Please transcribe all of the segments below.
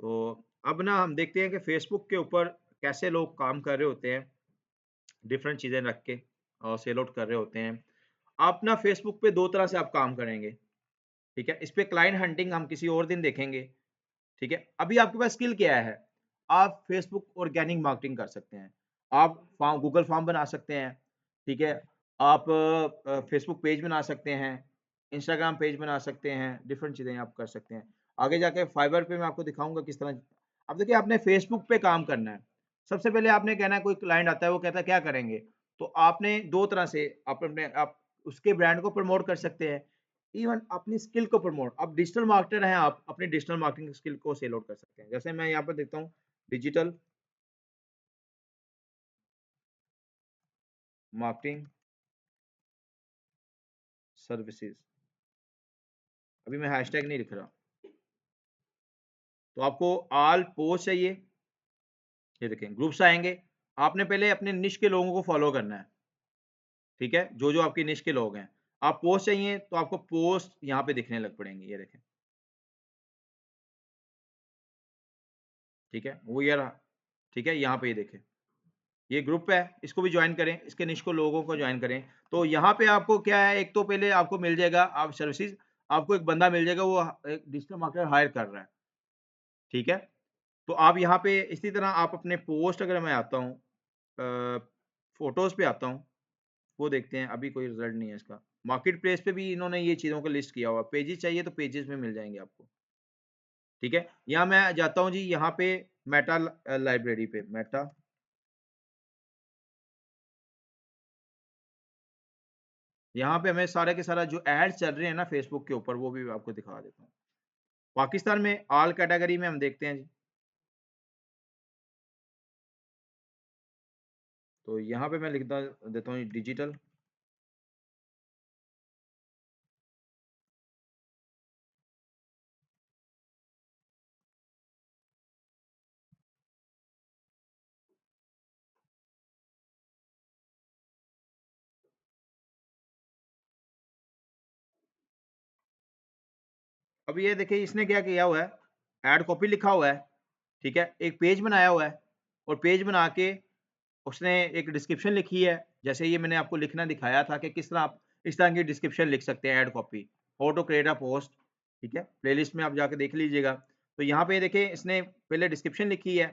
तो अब ना हम देखते हैं कि फेसबुक के ऊपर कैसे लोग काम कर रहे होते हैं, डिफरेंट चीज़ें रख के और सेल आउट कर रहे होते हैं। आप ना फेसबुक पे 2 तरह से आप काम करेंगे, ठीक है? इस पे क्लाइंट हंटिंग हम किसी और दिन देखेंगे, ठीक है? अभी आपके पास स्किल क्या है? आप फेसबुक ऑर्गेनिक मार्केटिंग कर सकते हैं। आप फॉर्म गूगल फॉर्म बना सकते हैं, ठीक है? आप फेसबुक पेज बना सकते हैं, इंस्टाग्राम पेज बना सकते हैं, डिफरेंट चीज़ें आप कर सकते हैं। आगे जाके फाइवर पे मैं आपको दिखाऊँगा किस तरह। अब देखिए आपने फेसबुक पे काम करना है। सबसे पहले आपने कहना है कोई क्लाइंट आता है वो कहता है क्या करेंगे? तो आपने 2 तरह से आप उसके ब्रांड को प्रमोट कर सकते हैं। इवन अपनी स्किल को प्रमोट, अब डिजिटल मार्केटर हैं आप, अपनी डिजिटल मार्केटिंग स्किल को सेल आउट कर सकते हैं। जैसे मैं यहाँ पर देखता हूँ डिजिटल मार्केटिंग सर्विसेज़, अभी मैं हैशटैग नहीं लिख रहा। तो आपको ऑल पोस्ट चाहिए, ये देखें ग्रुप्स आएँगे। आपने पहले अपने निश के लोगों को फॉलो करना है, ठीक है? जो-जो आपके निश के लोग हैं। आप पोस्ट चाहिए तो आपको पोस्ट यहाँ पे दिखने लग पड़ेंगी, ये देखें, ठीक है? वो ये रहा, ठीक है? यहाँ पे ये देखें। ये ग्रुप है, इसको भी जॉइन करें, इसके निश को लोगों को जॉइन करें। तो यहाँ पे आपको क्या है, एक तो पहले आपको मिल जाएगा आप सर्विसेज़, आपको एक बंदा मिल जाएगा वो एक डिजिटल मार्केटर हायर कर रहा है, ठीक है? तो आप यहाँ पे इसी तरह आप अपने पोस्ट, अगर मैं आता हूँ फ़ोटोज़ पे आता हूँ, वो देखते हैं, अभी कोई रिज़ल्ट नहीं है इसका। मार्केट प्लेस पे भी इन्होंने ये चीज़ों को लिस्ट किया हुआ है, पेजेज़ चाहिए तो पेजेज़ में मिल जाएँगे आपको, ठीक है? यहाँ मैं जाता हूँ जी, यहाँ पे मेटा लाइब्रेरी पे, मेटा, यहाँ पे हमें सारा के सारा जो एड्स चल रहे हैं ना फ़ेसबुक के ऊपर, वो भी आपको दिखा देता हूँ। पाकिस्तान में ऑल कैटेगरी में हम देखते हैं जी, तो यहाँ पे मैं लिखता देता हूँ डिजिटल। अब ये देखिए इसने क्या किया हुआ है, ऐड कॉपी लिखा हुआ है, ठीक है? एक पेज बनाया हुआ है और पेज बना के उसने एक डिस्क्रिप्शन लिखी है। जैसे ये मैंने आपको लिखना दिखाया था कि किस तरह आप इस तरह की डिस्क्रिप्शन लिख सकते हैं, add copy, how to create a post, ठीक है? प्लेलिस्ट में आप जाके देख लीजिएगा। तो यहाँ पे देखिए इसने पहले डिस्क्रिप्शन लिखी है,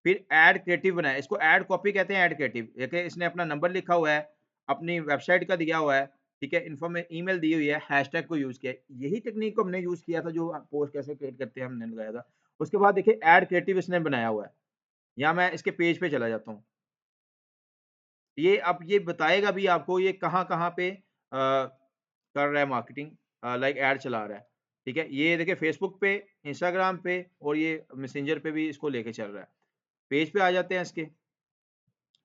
फिर ऐड क्रिएटिव बनाया, इसको ऐड कॉपी कहते हैं, ऐड क्रिएटिव। देखिए इसने अपना नंबर लिखा हुआ है, अपनी वेबसाइट का दिया हुआ है, ठीक है? ईमेल दी हुई है, हैशटैग को यूज़ किया है। यही टेक्नीक को हमने यूज़ किया था जो पोस्ट कैसे क्रिएट करते हैं हमने लगाया था। उसके बाद देखिए ऐड क्रिएटिव इसने बनाया हुआ है। यहाँ मैं इसके पेज पे चला जाता हूँ। ये अब ये बताएगा भी आपको ये कहाँ-कहाँ पे कर रहा है मार्केटिंग, लाइक ऐड चला रहा है, ठीक है? ये देखिए फ़ेसबुक पे, इंस्टाग्राम पे और ये मैसेंजर पे भी इसको लेके चल रहा है। पेज पे आ जाते हैं इसके,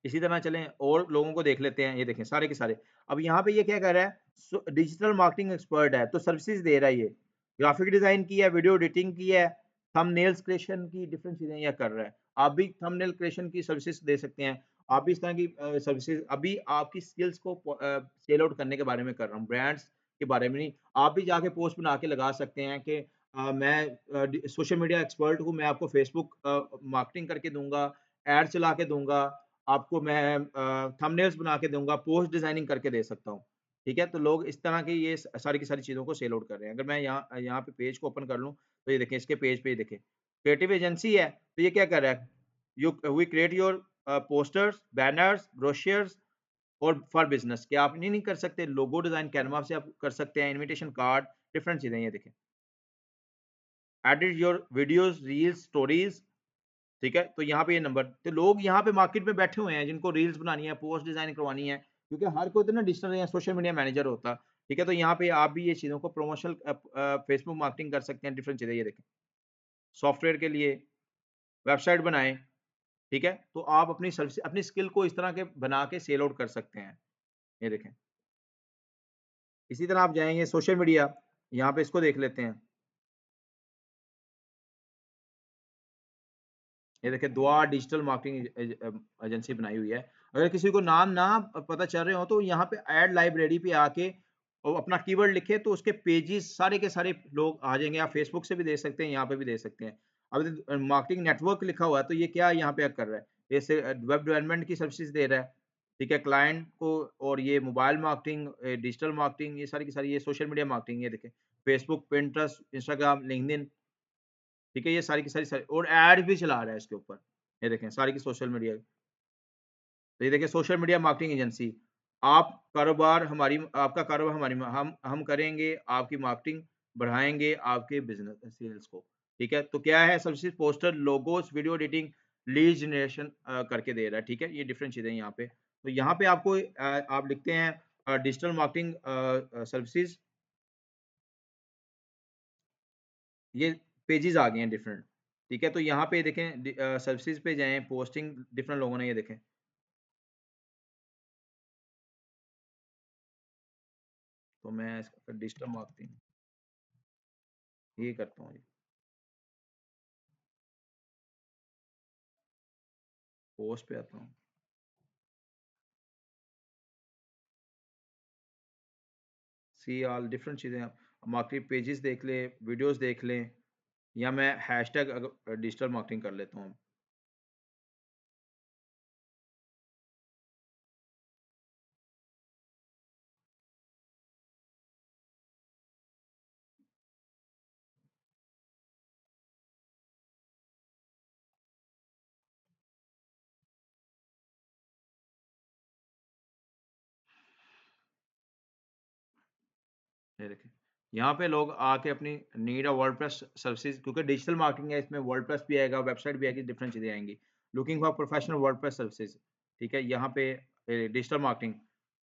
इसी तरह चलें और लोगों को देख लेते हैं, ये देखें सारे के सारे। अब यहाँ पे ये क्या कर रहा है, डिजिटल मार्केटिंग एक्सपर्ट है, तो सर्विसेज़ दे रहा है ये। ग्राफ़िक डिज़ाइन की है, वीडियो एडिटिंग की है, थंबनेल्स क्रिएशन की डिफरेंट चीज़ें ये कर रहा है। आप भी थंबनेल क्रिएशन की सर्विसेज़ दे सकते हैं। आप भी इस तरह की सर्विसेज़, अभी आपकी स्किल्स को सेल आउट करने के बारे में कर रहा हूँ, ब्रांड्स के बारे में नहीं। आप भी जाके पोस्ट बना के लगा सकते हैं कि मैं सोशल मीडिया एक्सपर्ट हूँ, मैं आपको फेसबुक मार्केटिंग करके दूँगा, ऐड चला के दूँगा, आपको मैं थंबनेल्स बना के दूँगा, पोस्ट डिज़ाइनिंग करके दे सकता हूँ। ठीक है? तो लोग इस तरह की ये सारी की सारी चीज़ों को सेल आउट कर रहे हैं। अगर मैं यहाँ यहाँ पे पेज को ओपन कर लूँ, तो ये देखें इसके पेज पे ये देखें, क्रिएटिव एजेंसी है, तो ये क्या कर रहा है? You we create your posters, banners, brochures और फॉर बिज़नेस। क्या आप नहीं कर सकते? लोगो डिज़ाइन कैनवा से आप कर सकते हैं, इन्विटेशन कार्ड, डिफरेंट चीज़ें ये देखें। Edit your videos, reels, stories, ठीक है? तो यहाँ पे ये नंबर, तो लोग यहाँ पे मार्केट में बैठे हुए हैं जिनको रील्स बनानी है, पोस्ट डिज़ाइन करवानी है, क्योंकि हर कोई तो ना डिजिटल या सोशल मीडिया मैनेजर होता, ठीक है? तो यहाँ पे आप भी ये चीज़ों को प्रमोशनल फेसबुक मार्केटिंग कर सकते हैं, डिफरेंट चीज़ें ये देखें। सॉफ्टवेयर के लिए वेबसाइट बनाएँ, ठीक है? तो आप अपनी सर्विस अपनी स्किल को इस तरह के बना के सेल आउट कर सकते हैं, ये देखें। इसी तरह आप जाएँगे सोशल मीडिया, यहाँ पे इसको देख लेते हैं। ये देखिए दुआ डिजिटल मार्केटिंग एजेंसी बनाई हुई है। अगर किसी को नाम ना पता चल रहे हो तो यहाँ पे ऐड लाइब्रेरी पे आके और अपना कीवर्ड लिखे तो उसके पेजेस सारे के सारे लोग आ जाएँगे। आप फेसबुक से भी दे सकते हैं, यहाँ पे भी दे सकते हैं। अब मार्केटिंग नेटवर्क लिखा हुआ है तो ये क्या यहाँ पे कर रहा है, ये वेब डेवलपमेंट की सर्विसेज दे रहा है, ठीक है, क्लाइंट को। और ये मोबाइल मार्केटिंग, डिजिटल मार्केटिंग, ये सारी की सारी, ये सोशल मीडिया मार्केटिंग, ये देखें फेसबुक, पिंटरेस्ट, इंस्टाग्राम, लिंक्डइन, ठीक है, ये सारी की सारी और एड भी चला रहा है इसके ऊपर, ये देखें सारी की सोशल मीडिया। तो ये देखिए सोशल मीडिया मार्केटिंग एजेंसी, आप कारोबार हमारी, आपका कारोबार हमारी, हम करेंगे आपकी मार्केटिंग, बढ़ाएँगे आपके बिज़नेस सेल्स को, ठीक है? तो क्या है, services, poster, logos, video editing, lead generation करके दे रहा है, ठीक है? ये डिफरेंट चीज़ें हैं यहाँ पे। तो यहाँ पे आपको आप लिखते हैं डिजिटल मार्केटिंग सर्विसेज़, ये पेजेज़ आ गए हैं डिफरेंट, ठीक है? तो यहाँ पे देखें सर्विसेज़ पे जाएँ, पोस्टिंग डिफरेंट लोगों ने, ये देखें। तो मैं इसका डिजिटल मार्केटिंग ये करता हूँ जी, पोस्ट पे आता हूँ। सी ऑल डिफरेंट चीज़ें, मार्केटिंग पेजेस देख लें, वीडियोस देख लें, या मैं हैशटैग अगर डिजिटल मार्केटिंग कर लेता हूँ। ये देखें, यहाँ पे लोग आके अपनी नीड ऑफ वर्डप्रेस सर्विसेज, क्योंकि डिजिटल मार्केटिंग है, इसमें वर्डप्रेस भी आएगा, वेबसाइट भी आएगी, डिफरेंट चीज़ें आएंगी। Looking for professional WordPress services, ठीक है, यहाँ पे digital marketing,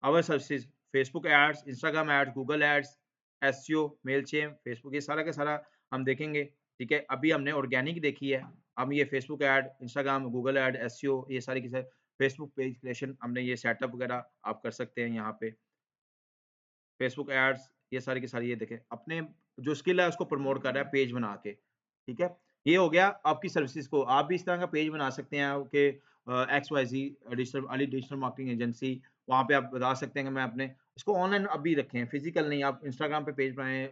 our services, Facebook ads, Instagram ads, Google ads, SEO, Mailchimp, Facebook, ये सारा का सारा हम देखेंगे, ठीक है। अभी हमने ऑर्गेनिक देखी है, हम ये Facebook ad, Instagram, Google add, SEO, ये सारी की सारी, फेसबुक पेज क्रिएशन, हमने ये सेटअप वगैरह आप कर सकते हैं यहाँ पे। फेसबुक एड्स, ये सारी की सारी, ये देखें अपने जो स्किल है उसको प्रमोट कर रहा है पेज बना के, ठीक है। ये हो गया आपकी सर्विसेज को, आप भी इस तरह का पेज बना सकते हैं कि एक्स वाई जी डिजिटल अली डिजिटल मार्केटिंग एजेंसी, वहाँ पे आप बता सकते हैं कि मैं अपने इसको ऑनलाइन अभी रखें, फिजिकल नहीं, आप इंस्टाग्राम पे पेज बनाएं,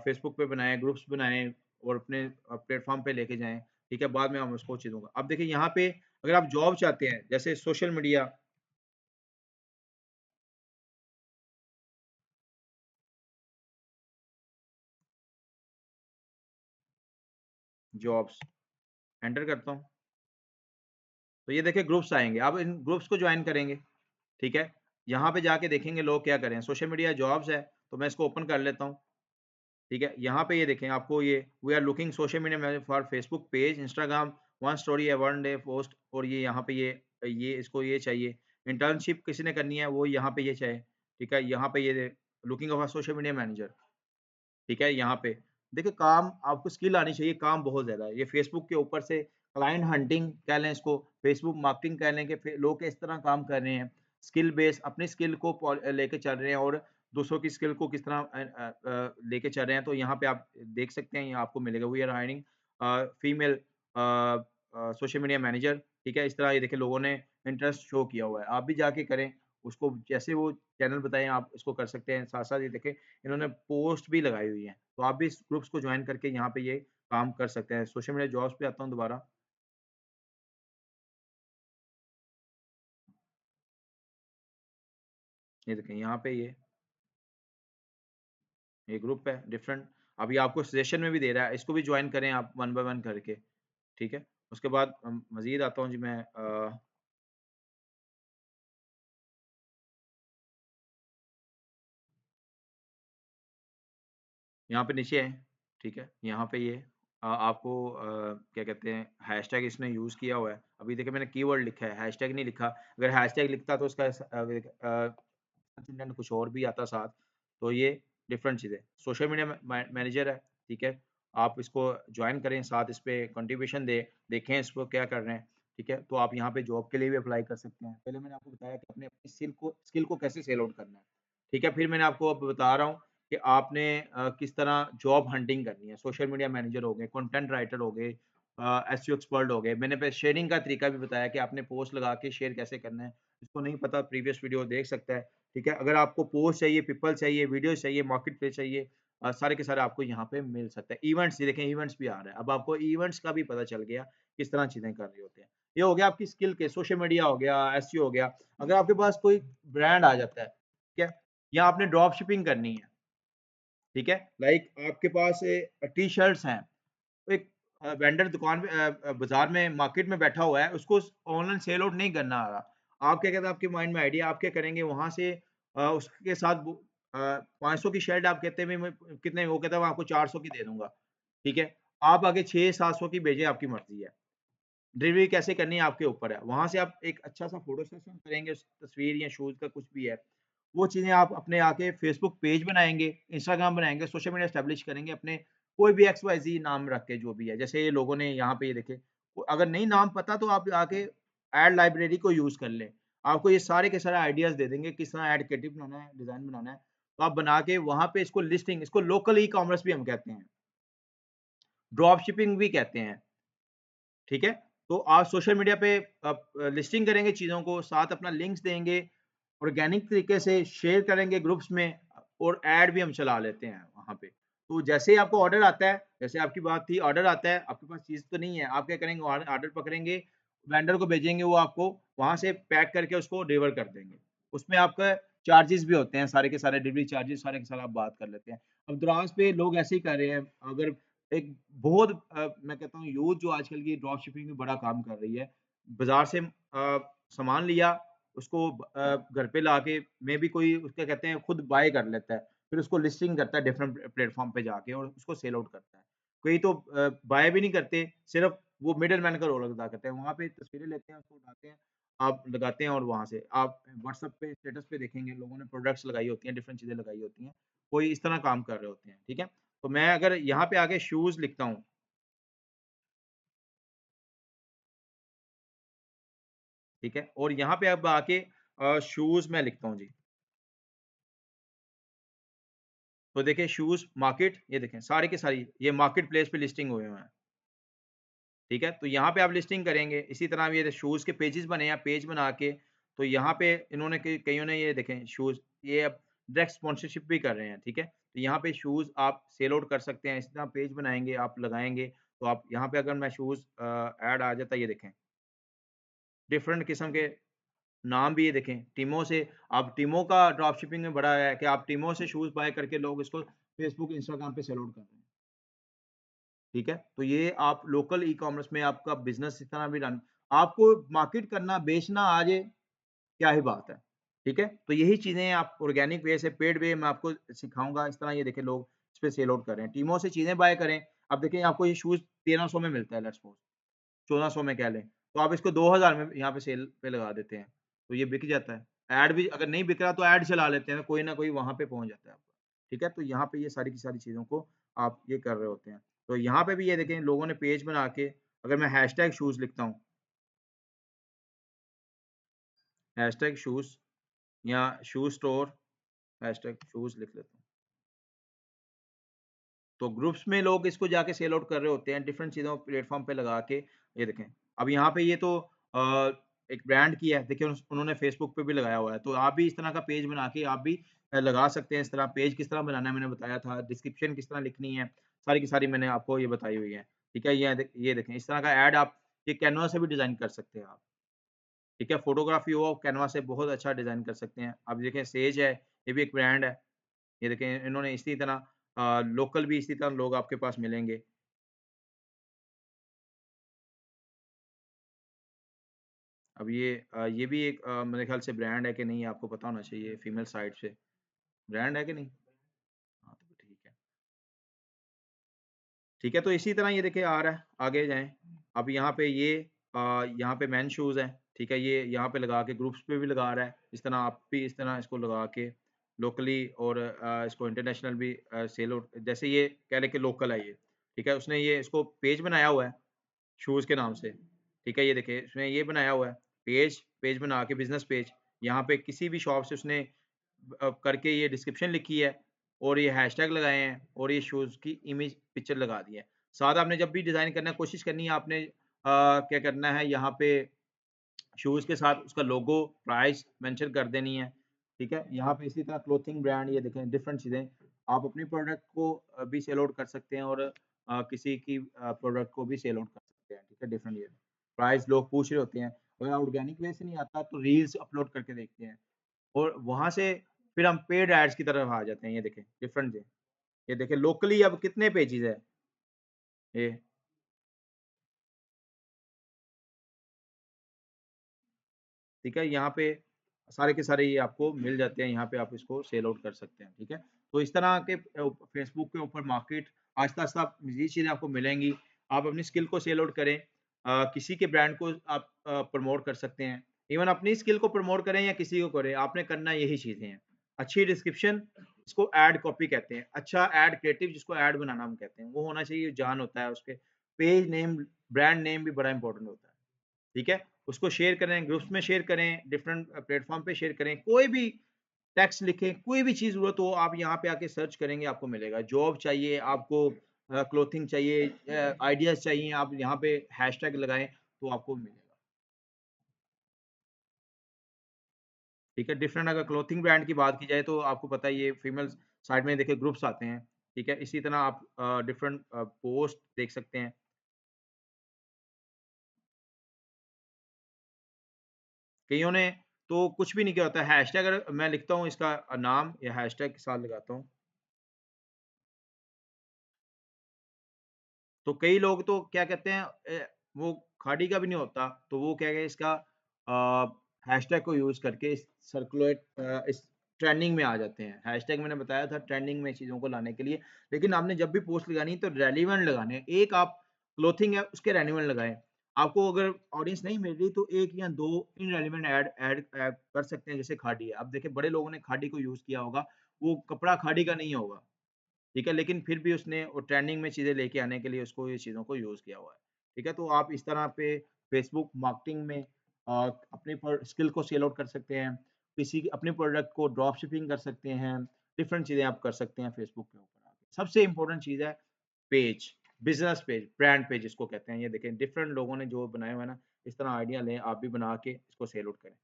फेसबुक पे बनाएं, ग्रुप्स बनाएं और अपने प्लेटफॉर्म पे लेके जाएं, ठीक है। बाद में हम उसको चीज़ों का, अब देखिए यहाँ पे अगर आप जॉब चाहते हैं, जैसे सोशल मीडिया जॉब्स एंटर करता हूँ, तो ये देखिए ग्रुप्स आएँगे, आप इन ग्रुप्स को जॉइन करेंगे, ठीक है? यहाँ पे जाके देखेंगे लोग क्या कर रहे हैं, सोशल मीडिया जॉब्स है, तो मैं इसको ओपन कर लेता हूँ, ठीक है? यहाँ पे ये देखें आपको ये we are looking social media manager for Facebook page, Instagram, one story या वन डे पोस्ट, और ये यहाँ पे ये इसको ये चाहिए, इंटर्नशिप किसी ने करनी है वो यहाँ पे ये चाहिए, ठीक है? यहाँ पे ये looking of a social media manager, ठीक है, यहाँ पे। देखिए काम आपको स्किल आनी चाहिए, काम बहुत ज़्यादा है। ये फ़ेसबुक के ऊपर से क्लाइंट हंटिंग कह लें इसको, फ़ेसबुक मार्केटिंग कह लें कि फे लोग किस तरह काम कर रहे हैं। स्किल बेस अपनी स्किल को लेके चल रहे हैं और दूसरों की स्किल को किस तरह लेके चल रहे हैं। तो यहाँ पे आप देख सकते हैं, यहाँ आपको मिलेगा we are hiring female social media manager, ठीक है? इस तरह ये देखिए लोगों ने इंटरेस्ट शो किया हुआ है। आप भी जाके करें, उसको जैसे वो चैनल बताएँ आप इसको कर सकते हैं। साथ-साथ ये देखें इन्होंने पोस्ट भी लगाई हुई है, तो आप भी इस ग्रुप्स को जॉइन करके यहाँ पे ये काम कर सकते हैं। सोशल मीडिया जॉब्स पे आता हूँ दोबारा, ये देखें यहाँ पे ये ग्रुप है डिफरेंट, अभी आपको सजेशन में भी दे रहा है, इसको भी जॉइन करें आप वन बाय वन करके, ठीक है? उसके बाद मज़ीद आता हूँ जी मैं यहाँ पे नीचे आएँ, ठीक है? यहाँ पे ये आपको क्या कहते हैं हैशटैग इसने यूज़ किया हुआ है। अभी देखिए मैंने कीवर्ड लिखा है, हैशटैग नहीं लिखा। अगर हैशटैग लिखता तो उसका कंटेंट कुछ और भी आता साथ। तो ये डिफरेंट चीज़ें। सोशल मीडिया मैनेजर है, ठीक है? आप इसको जॉइन करें, साथ इस पे कंट्रीब्यूशन दें, देखें इसको क्या कर रहे हैं, ठीक है? तो आप यहाँ पे जॉब के लिए भी अप्लाई कर सकते हैं। पहले मैंने आपको बताया कि अपने अपनी स्किल को कैसे सेल आउट करना है, ठीक है? फिर मैंने आपको अब बता रहा हूँ कि आपने किस तरह जॉब हंटिंग करनी है। सोशल मीडिया मैनेजर हो गए, कंटेंट राइटर हो गए, एसईओ एक्सपर्ट हो गए। मैंने पे शेयरिंग का तरीका भी बताया कि आपने पोस्ट लगा के शेयर कैसे करना है। जिसको नहीं पता प्रीवियस वीडियो देख सकता है, ठीक है? अगर आपको पोस्ट चाहिए, पीपल चाहिए, वीडियोज़ चाहिए, मार्केट प्लेस चाहिए, सारे के सारे आपको यहाँ पे मिल सकते हैं। इवेंट्स, ये देखें इवेंट्स भी आ रहा है। अब आपको इवेंट्स का भी पता चल गया किस तरह चीज़ें कर रहे होते हैं। ये हो गया आपकी स्किल के, सोशल मीडिया हो गया, एसईओ हो गया। अगर आपके पास कोई ब्रांड आ जाता है, ठीक है? या आपने ड्रॉप शिपिंग करनी है, ठीक है? लाइक आपके पास टी-शर्ट्स हैं, एक वेंडर दुकान पे बाज़ार में मार्केट में बैठा हुआ है, उसको ऑनलाइन सेल आउट नहीं करना आ रहा। आप क्या कहते हैं, आपके माइंड में आइडिया, आप क्या करेंगे वहाँ से उसके साथ 500 की शर्ट आप कहते हैं मैं कितने, वो कहता है मैं आपको 400 की दे दूँगा, ठीक है? आप आगे 600-700 की भेजें, आपकी मर्ज़ी है। डिलीवरी कैसे करनी है आपके ऊपर है। वहाँ से आप एक अच्छा-सा फ़ोटो सेशन करेंगे, उस तस्वीर या शूज़ का कुछ भी है। वो चीज़ें आप अपने आके फ़ेसबुक पेज बनाएँगे, इंस्टाग्राम बनाएँगे, सोशल मीडिया एस्टेब्लिश करेंगे अपने, कोई भी एक्स-वाई-ज़ेड नाम रख के जो भी है। जैसे ये लोगों ने यहाँ पे ये देखें, अगर नहीं नाम पता तो आप आके एड लाइब्रेरी को यूज़ कर लें। आपको ये सारे के सारे आइडियाज़ दे देंगे किस तरह एड क्रिएटिव बनाना है, डिज़ाइन बनाना है। तो आप बना के वहाँ पे इसको लिस्टिंग, इसको लोकल ई-कॉमर्स भी हम कहते हैं, ड्रॉप शिपिंग भी कहते हैं। ठीक है? तो आप सोशल मीडिया पे लिस्टिंग करेंगे चीज़ों को, साथ अपना लिंक्स देंगे, ऑर्गेनिक तरीके से शेयर करेंगे ग्रुप्स में और ऐड भी हम चला लेते हैं वहाँ पे। तो जैसे ही आपको ऑर्डर आता है, जैसे आपकी बात थी ऑर्डर आता है, आपके पास चीज़ तो नहीं है, आप क्या करेंगे ऑर्डर पकड़ेंगे, वेंडर को भेजेंगे, वो आपको वहाँ से पैक करके उसको डिलीवर कर देंगे। उसमें आपका चार्जेज़ भी होते हैं, सारे के सारे डिलीवरी चार्जेज़ सारे के सारे आप बात कर लेते हैं। अब दराज़ पे लोग ऐसे ही कर रहे हैं, अगर एक बहुत मैं कहता हूँ यूथ जो आजकल की ड्रॉप शिपिंग में बड़ा काम कर रही है। बाज़ार से सामान लिया, उसको घर पे लाके मेबी कोई उसका कहते हैं खुद बाय कर लेता है। फिर उसको लिस्टिंग करता है डिफरेंट प्लेटफ़ॉर्म पे जाके और उसको सेल आउट करता है। कोई तो बाय भी नहीं करते, सिर्फ़ वो मिडलमैन का रोल अदा करते हैं। वहाँ पे तस्वीरें लेते हैं, उसको उठाते हैं, आप लगाते हैं और वहाँ से आप व्हाट्सएप पे स्टेटस पे देखेंगे लोगों ने प्रोडक्ट्स लगाई होती हैं, डिफरेंट चीज़ें लगाई होती हैं। कोई इस तरह काम कर रहे होते हैं, ठीक है? तो मैं अगर यहाँ पे आके शूज़ लिखता हूँ, ठीक है? और यहाँ पे अब आके शूज़ मैं लिखता हूँ जी। तो देखिए शूज़ मार्केट, ये देखें सारी की सारी ये मार्केट प्लेस पे लिस्टिंग हुए हुए हैं, ठीक है? तो यहाँ पे आप लिस्टिंग करेंगे, इसी तरह ये शूज़ के पेजेज़ बने हैं, पेज बना के तो यहाँ पे इन्होंने कइयों ने ये देखें शूज़, ये अब डायरेक्ट स्पॉन्सरशिप भी कर रहे हैं, ठीक है? तो यहाँ पे शूज़ आप सेल आउट कर सकते हैं, इसी तरह पेज बनाएँगे, आप लगाएँगे, तो आप यहाँ पे अगर मैं शूज़ ऐड आ जाता है, ये देखें, डिफरेंट किस्म के नाम भी ये देखें, टीमों से, अब टीमों का ड्रॉप शिपिंग में बड़ा है कि आप टीमों से शूज़ बाय करके लोग इसको फ़ेसबुक, इंस्टाग्राम पे सेल आउट कर रहे हैं, ठीक है? तो ये आप लोकल ई-कॉमर्स में आपका बिज़नेस इस तरह भी रन, आपको मार्केट करना, बेचना आ जाए, क्या ही बात है, ठीक है? तो यही चीज़ें आप ऑर्गेनिक वे से, पेड वे मैं आपको सिखाऊँगा, इस तरह ये देखिए लोग इस पे सेल आउट कर रहे हैं। टीमों से चीज़ें बाय करें, अब देखिए आपको ये शूज़ 1300 में मिलता है लेट्स सपोज़, 1400 में कह लें, तो आप इसको 2000 में यहाँ पे सेल पे लगा देते हैं, तो ये बिक जाता है। ऐड भी अगर नहीं बिक रहा तो ऐड चला लेते हैं, कोई ना कोई वहाँ पे पहुँच जाता है आपका, ठीक है? तो यहाँ पे ये सारी की सारी चीज़ों को आप ये कर रहे होते हैं। तो यहाँ पे भी ये देखें लोगों ने पेज बना के, अगर मैं हैशटैग शूज़ लिखता हूँ, हैशटैग शूज़ या शूज़ स्टोर, हैशटैग शूज़ लिख लेता हूँ। तो ग्रुप्स में लोग इसको जाके सेल आउट कर रहे होते हैं, डिफरेंट चीज़ों प्लेटफ़ॉर्म पे लगा के, ये देखें। अब यहाँ पे ये तो अ, एक ब्रांड की है, देखिए उन्होंने फ़ेसबुक पे भी लगाया हुआ है, तो आप भी इस तरह का पेज बना के आप भी लगा सकते हैं इस तरह। पेज किस तरह बनाना है मैंने बताया था, डिस्क्रिप्शन किस तरह लिखनी है, सारी की सारी मैंने आपको ये बताई हुई है। ठीक है? ये देखें, इस तरह का ऐड आप ये कैनवा से भी डिज़ाइन कर सकते हैं आप। ठीक है? फ़ोटोग्राफ़ी हो, कैनवा से बहुत अच्छा डिज़ाइन कर सकते हैं। अब देखें सेज है, ये भी एक ब्रांड है। ये देखें इन्होंने इसी तरह लोकल भी इसी तरह लोग आपके पास मिलेंगे। अब ये भी एक मेरे ख़्याल से ब्रांड है कि नहीं आपको पता होना चाहिए, फीमेल साइड से। ब्रांड है कि नहीं? हाँ, तो ठीक है। ठीक है, तो इसी तरह ये देखिए आ रहा है, आगे जाएँ। अब यहाँ पे यहाँ पे मेन शूज़ हैं, ठीक है? ये यहाँ पे लगा के ग्रुप्स पे भी लगा रहा है। इस तरह आप भी इस तरह इसको लगा के लोकली और इसको इंटरनेशनल भी सेल आउट, जैसे ये कह लें कि लोकल है ये, ठीक है? उसने ये इसको पेज बनाया हुआ है शूज़ के नाम से, ठीक है? ये देखिए इसने ये बनाया हुआ है पेज बना के बिज़नेस पेज, यहाँ पे किसी भी शॉप से उसने करके ये डिस्क्रिप्शन लिखी है और ये हैशटैग लगाए हैं और ये शूज़ की इमेज पिक्चर लगा दी है। साथ आपने जब भी डिज़ाइन करना है, कोशिश करनी है आपने क्या करना है यहाँ पे शूज़ के साथ उसका लोगो, प्राइस मेंशन कर देनी है, ठीक है? यहाँ पे इसी तरह क्लॉथिंग ब्रांड, ये देखें डिफरेंट चीज़ें आप अपनी प्रोडक्ट को भी सेल आउट कर सकते हैं और किसी की प्रोडक्ट को भी सेल आउट कर सकते हैं, ठीक है? डिफरेंट वे में। प्राइस लोग पूछ रहे होते हैं, अगर ऑर्गेनिक वे से नहीं आता तो रील्स अपलोड करके देखते हैं और वहाँ से फिर हम पेड एड्स की तरफ आ जाते हैं, ये देखें डिफरेंट है। ये देखें लोकली अब कितने पेजेज़ हैं ये, ठीक है? यहाँ पे सारे के सारे ये आपको मिल जाते हैं, यहाँ पे आप इसको सेल आउट कर सकते हैं, ठीक है? तो इस तरह के फेसबुक के ऊपर मार्केट आहिस्ता-आहिस्ता ये चीज़ें आपको मिलेंगी। आप अपनी स्किल को सेल आउट करें, किसी के ब्रांड को आप प्रमोट कर सकते हैं। इवन अपनी स्किल को प्रमोट करें या किसी को करें, आपने करना यही चीज़ें हैं। अच्छी डिस्क्रिप्शन इसको एड कॉपी कहते हैं। अच्छा एड क्रिएटिव जिसको एड बनाना हम कहते हैं, वो होना चाहिए, जान होता है उसके। पेज नेम, ब्रांड नेम भी बड़ा इम्पोर्टेंट होता है। ठीक है? उसको शेयर करें, ग्रुप्स में शेयर करें, डिफरेंट प्लेटफ़ॉर्म पे शेयर करें, कोई भी टेक्स्ट लिखें, कोई भी चीज़ ज़रूरत हो आप यहाँ पे आके सर्च करेंगे आपको मिलेगा। जॉब चाहिए आपको, क्लॉथिंग चाहिए, आइडियाज़ चाहिए, आप यहाँ पे हैशटैग लगाएँ तो आपको मिलेगा। ठीक है? डिफरेंट अगर क्लॉथिंग ब्रांड की बात की जाए तो आपको पता है ये फीमेल्स साइड में देखिए ग्रुप्स आते हैं, ठीक है? इसी तरह आप डिफरेंट पोस्ट देख सकते हैं। कइयों ने तो कुछ भी नहीं किया होता है, हैशटैग अगर मैं लिखता हूँ इसका नाम या हैशटैग के साथ लगाता हूँ तो कई लोग तो क्या कहते हैं वो खाड़ी का भी नहीं होता, तो वो क्या है इसका हैशटैग को यूज़ करके इस सर्कुलेट इस ट्रेंडिंग में आ जाते हैं। हैशटैग मैंने बताया था ट्रेंडिंग में चीज़ों को लाने के लिए, लेकिन आपने जब भी पोस्ट लगानी है तो रेलेवेंट लगाने हैं। एक आप क्लॉथिंग है उसके रेलेवेंट लगाएँ। आपको अगर ऑडियंस नहीं मिल रही तो 1 या 2 इररेलेवेंट ऐड कर सकते हैं जैसे खाड़ी है। अब देखिए बड़े लोगों ने खाड़ी को यूज़ किया होगा, वो कपड़ा खाड़ी का नहीं होगा। ठीक है? लेकिन फिर भी उसने वो ट्रेंडिंग में चीज़ें लेके आने के लिए उसको ये चीज़ों को यूज़ किया हुआ है। ठीक है? तो आप इस तरह पे फेसबुक मार्केटिंग में अपने स्किल को सेल आउट कर सकते हैं। किसी की अपने प्रोडक्ट को ड्रॉप शिपिंग कर सकते हैं। डिफरेंट चीज़ें आप कर सकते हैं फेसबुक के ऊपर आके। सबसे इम्पोर्टेंट चीज़ है page, business page, brand page जिसको कहते हैं। ये देखें डिफरेंट लोगों ने जो बनाए हुए हैं ना, इस तरह आइडिया लें, आप भी बना के इसको सेल आउट करें।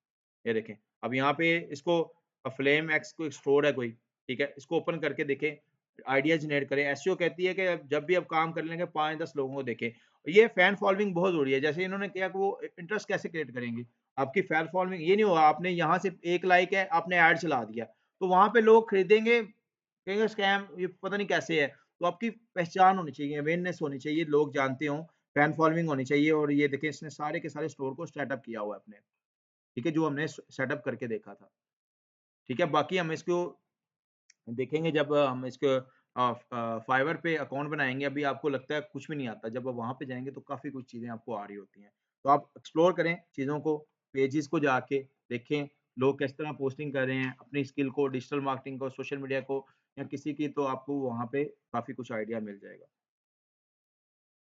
ये देखें, अब यहाँ पे इसको फ्लेम एक्स कोई स्टोर है कोई, ठीक है? इसको ओपन करके देखें, आइडिया जनरेट करें। एसईओ कहती है कि जब भी आप काम कर लेंगे 5-10 लोगों को देखें। ये फैन फॉलोइंग बहुत ज़रूरी है। जैसे इन्होंने किया कि वो इंटरेस्ट कैसे क्रिएट करेंगे? आपकी फैन फॉलोइंग ये नहीं होगा आपने यहाँ से 1 लाइक है, आपने ऐड चला दिया। तो वहाँ पे लोग खरीदेंगे, कहेंगे स्कैम ये पता नहीं कैसे है। तो आपकी पहचान होनी चाहिए, अवेयरनेस होनी चाहिए, लोग जानते हों, फैन फॉलोइंग होनी चाहिए और ये देखिए इसने सारे के सारे स्टोर को सेटअप किया हुआ है अपने। ठीक है? जो हमने सेटअप करके देखा था। ठीक है? बाकी हम इसको देखेंगे जब हम इसको फाइवर पे अकाउंट बनाएँगे, अभी आपको लगता है कुछ भी नहीं आता, जब आप वहाँ पे जाएँगे तो काफ़ी कुछ चीज़ें आपको आ रही होती हैं। तो आप एक्सप्लोर करें चीज़ों को, पेजेज़ को जाके देखें, लोग किस तरह पोस्टिंग कर रहे हैं, अपनी स्किल को, डिजिटल मार्केटिंग को, सोशल मीडिया को या किसी की तो आपको वहाँ पे काफ़ी कुछ आइडिया मिल जाएगा।